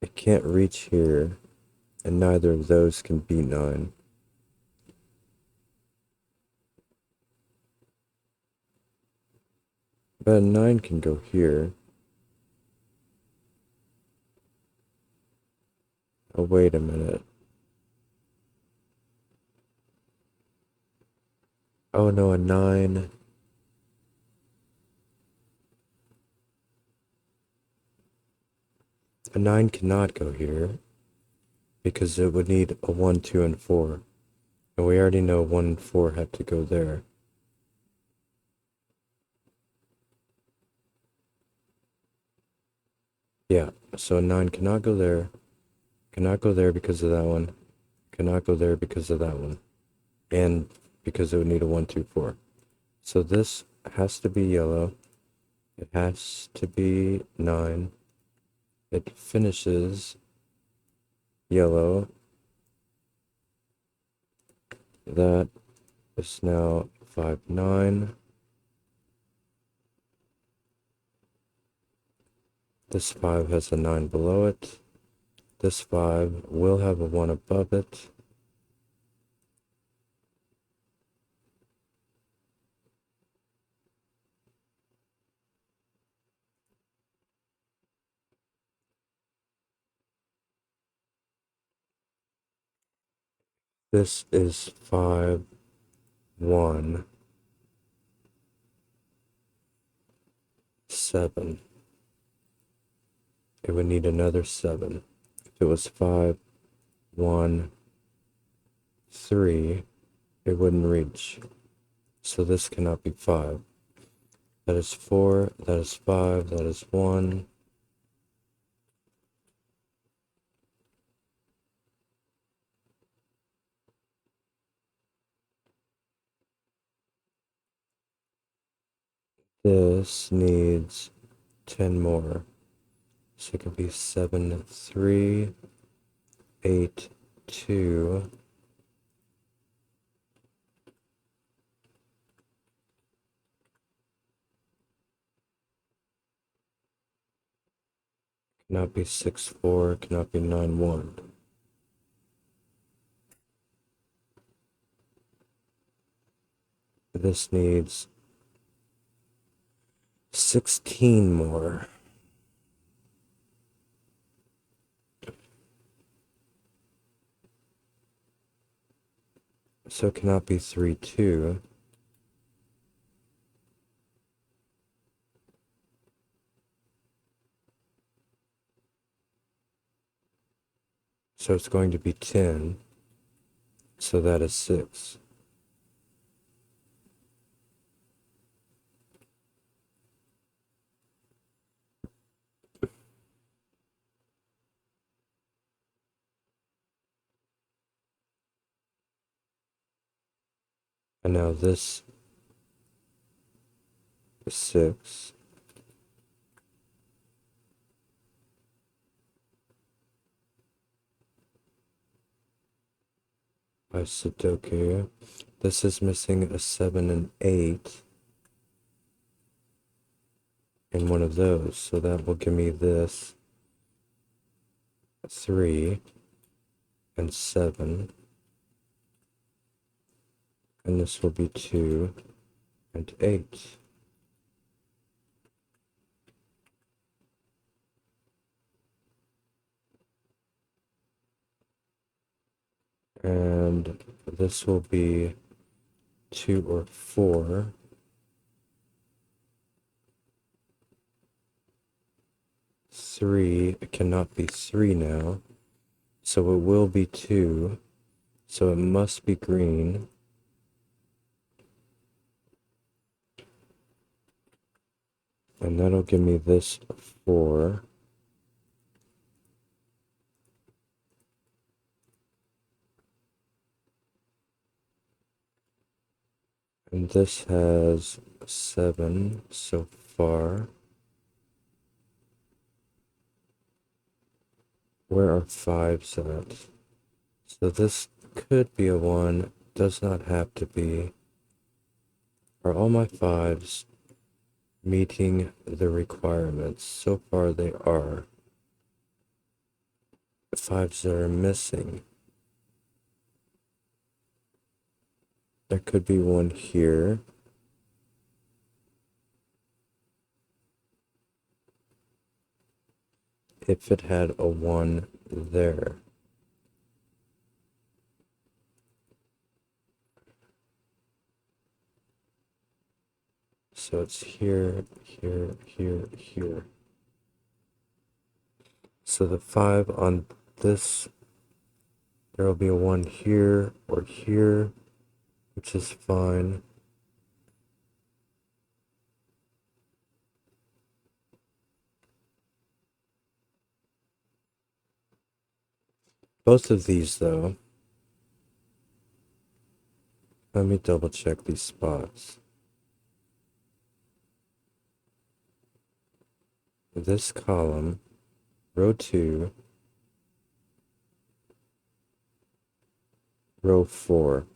It can't reach here, and neither of those can be 9. But a 9 can go here. Oh, wait a minute. Oh no, a 9. A 9 cannot go here because it would need a 1, 2, and 4. And we already know 1 and 4 have to go there. Yeah, so a 9 cannot go there. Cannot go there because of that one. Cannot go there because of that one. And because it would need a 1, 2, 4. So this has to be yellow. It has to be 9. It finishes yellow. That is now 5, 9. This 5 has a 9 below it. This 5 will have a 1 above it. This is 5, 1, 7. It would need another 7. If it was 5, 1, 3, it wouldn't reach. So this cannot be 5. That is 4, that is 5, that is 1. This needs 10 more. So it could be 7, 3, 8, 2. Cannot be 6, 4, cannot be 9, 1. This needs 16 more. So it cannot be 3, 2. So it's going to be 10. So that is 6. And now this is 6. By Sudoku. This is missing a 7 and 8 in one of those. So that will give me this 3 and 7. And this will be 2 and 8. And this will be 2 or 4. Three, it cannot be 3 now. So it will be 2. So it must be green. And that'll give me this 4. And this has 7 so far. Where are 5s at? So this could be a 1, does not have to be. Are all my 5s meeting the requirements? So far they are. The 5s that are missing. There could be one here. If it had a 1 there. So it's here, here, here, here. So the 5 on this, there will be a 1 here or here, which is fine. Both of these, though, let me double check these spots. This column, row 2, row 4.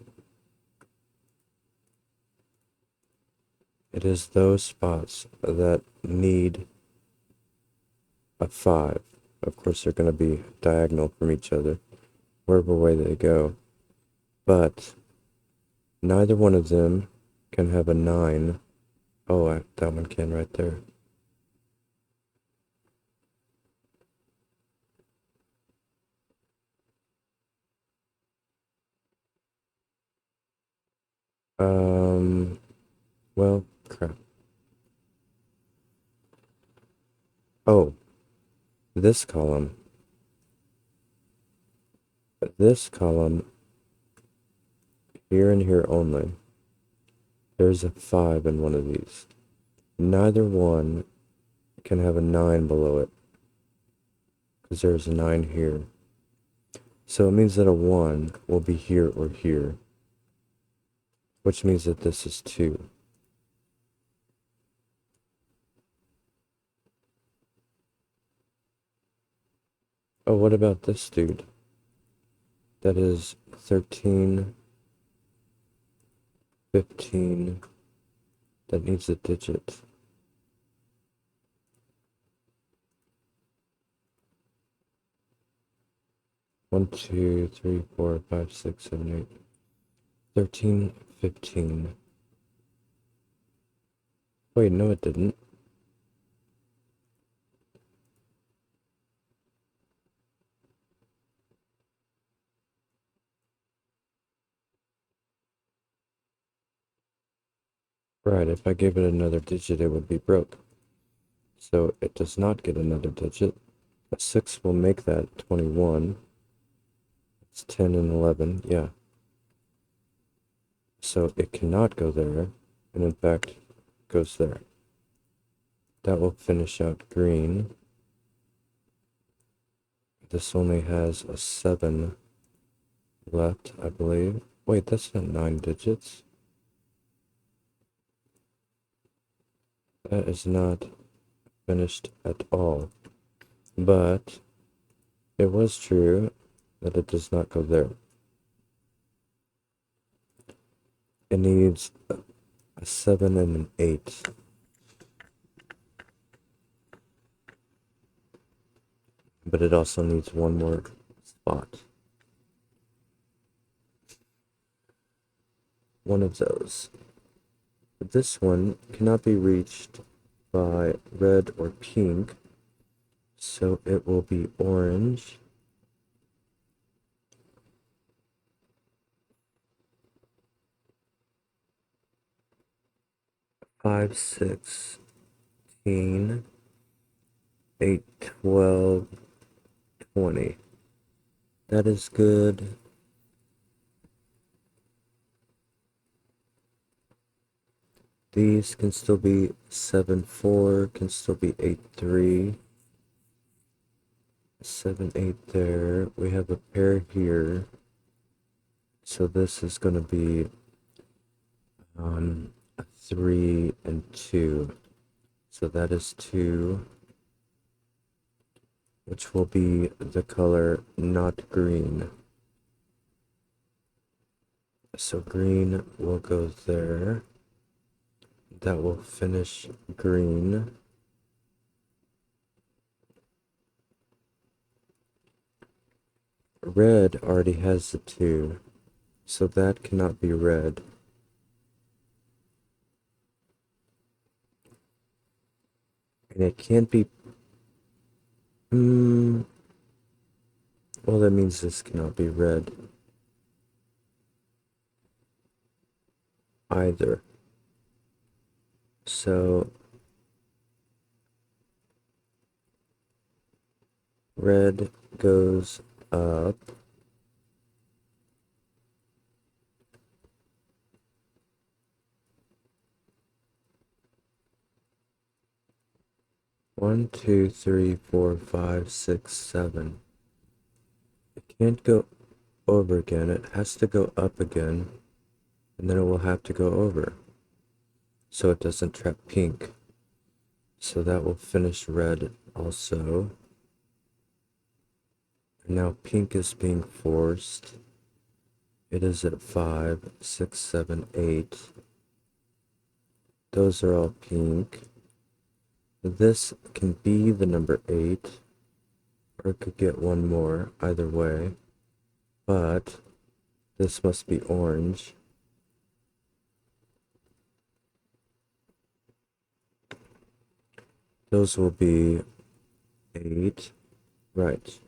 It is those spots that need a 5. Of course, they're going to be diagonal from each other, wherever way they go. But neither one of them can have a 9. Oh, that one can right there. Well, crap. Oh, this column. This column, here and here only. There's a 5 in one of these. neither one can have a 9 below it, because there's a 9 here. So it means that a 1 will be here or here, which means that this is 2. Oh, what about this dude? That is 13, 15. That needs a digit. One, 2, 3, 4, 5, 6, 7, 8. 13, 15. Wait, no, it didn't. Right, if I gave it another digit, it would be broke. So it does not get another digit. A 6 will make that 21. It's 10 and 11, yeah. So it cannot go there, and in fact, goes there. That will finish out green. This only has a 7 left, I believe. Wait, that's not 9 digits. That is not finished at all. But it was true that it does not go there. It needs a 7 and an 8. But it also needs one more spot. One of those. This one cannot be reached by red or pink, so it will be orange. Five, 16, 8, 12, 20. That is good. These can still be 7, 4, can still be 8, 3. 7, 8 there. We have a pair here. So this is going to be a 3 and 2. So that is 2, which will be the color not green. So green will go there. That will finish green. Red already has the 2, so that cannot be red. And it can't be... well, that means this cannot be red either. So red goes up. One, 2, 3, 4, 5, 6, 7. It can't go over again. It has to go up again, and then it will have to go over, so it doesn't trap pink. So that will finish red also. And now pink is being forced. It is at 5, 6, 7, 8. Those are all pink. This can be the number 8, or it could get one more, either way. But this must be orange. Those will be 8. Right.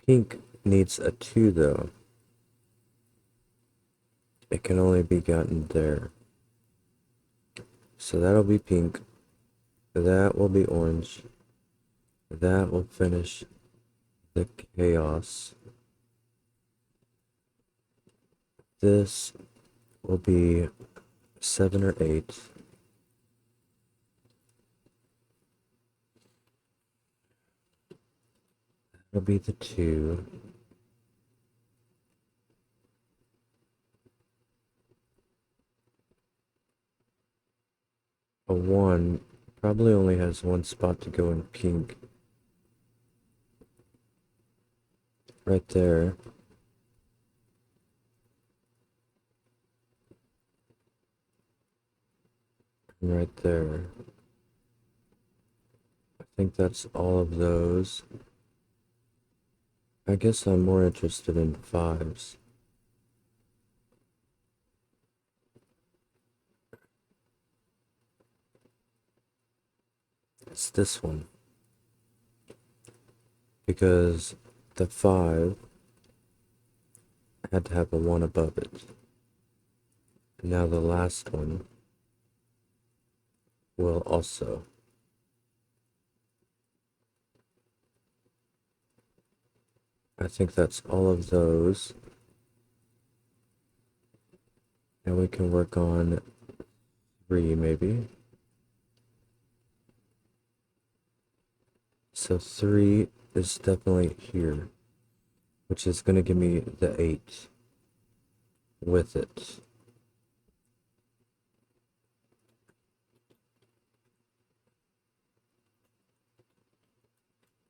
Pink needs a 2 though. It can only be gotten there. So that'll be pink. That will be orange. That will finish the chaos. This will be 7 or 8. That'll be the 2. A 1 probably only has one spot to go in pink. Right there. And right there. I think that's all of those. I guess I'm more interested in 5s. It's this one. Because the 5 had to have a 1 above it. And now the last one will also. I think that's all of those. Now we can work on 3 maybe. So 3 is definitely here, which is going to give me the 8 with it.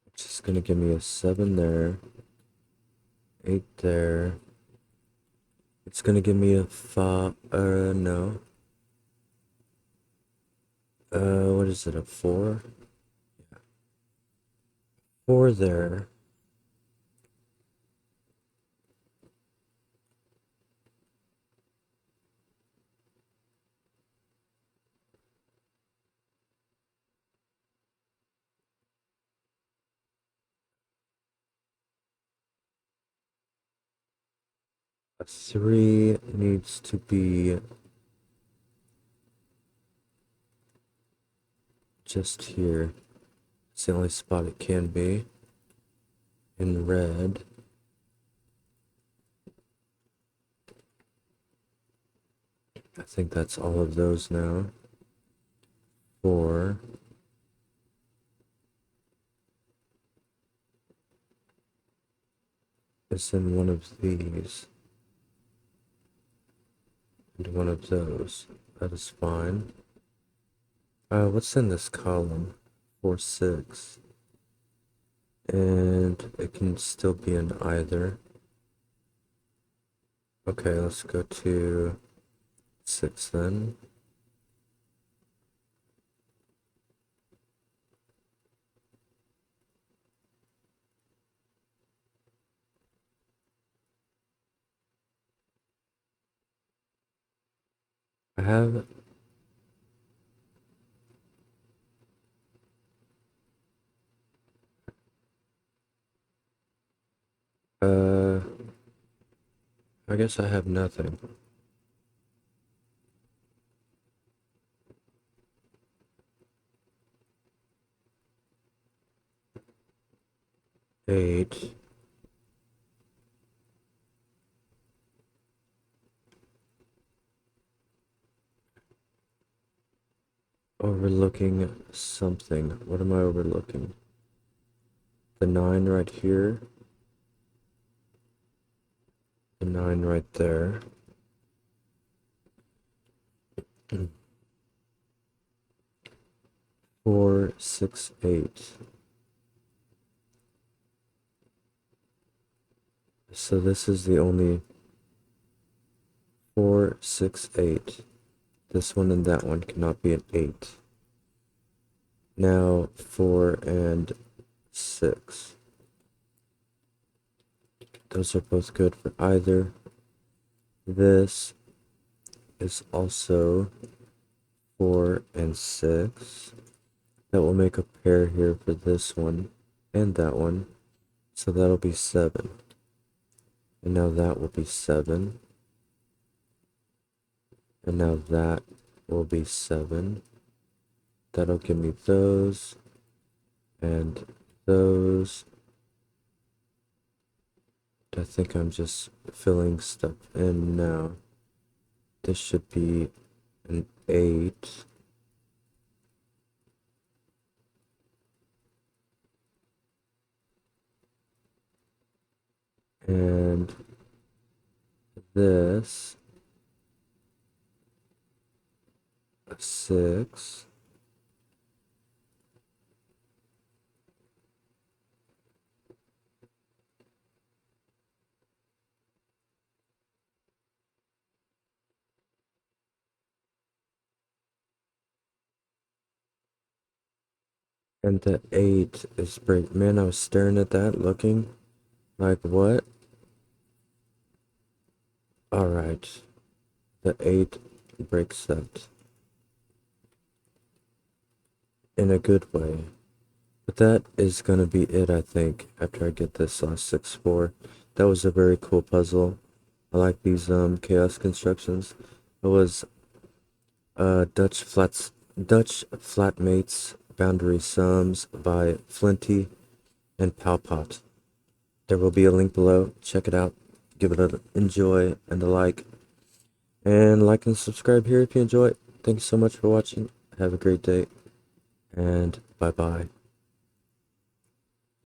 Which is going to give me a 7 there, 8 there. It's going to give me a 5, no. What is it, a 4? 4 there. A 3 needs to be just here. It's the only spot it can be. In red. I think that's all of those now. 4. Is in one of these. And one of those. That is fine. What's in this column? 4, 6. And it can still be in either. Okay, let's go to 6 then. I have I guess I have nothing. Eight. Overlooking something. What am I overlooking? The 9 right here. The 9 right there. 4, 6, 8. So this is the only 4, 6, 8. This one and that one cannot be an 8. Now 4 and 6. Those are both good for either. This is also 4 and 6. That will make a pair here for this one and that one. So that'll be 7. And now that will be 7. And now that will be 7. That'll give me those and those. I think I'm just filling stuff in now. This should be an 8. And this, a 6. And the 8 is break. Man, I was staring at that, looking like what? Alright. The 8 breaks that in a good way. But that is gonna be it, I think, after I get this last 6-4. That was a very cool puzzle. I like these chaos constructions. It was Dutch Flatmates Boundary Sums by Flinty and Palpot. There will be a link below. Check it out. Give it an enjoy and a like. And like and subscribe here if you enjoy it. Thank you so much for watching. Have a great day. And bye bye.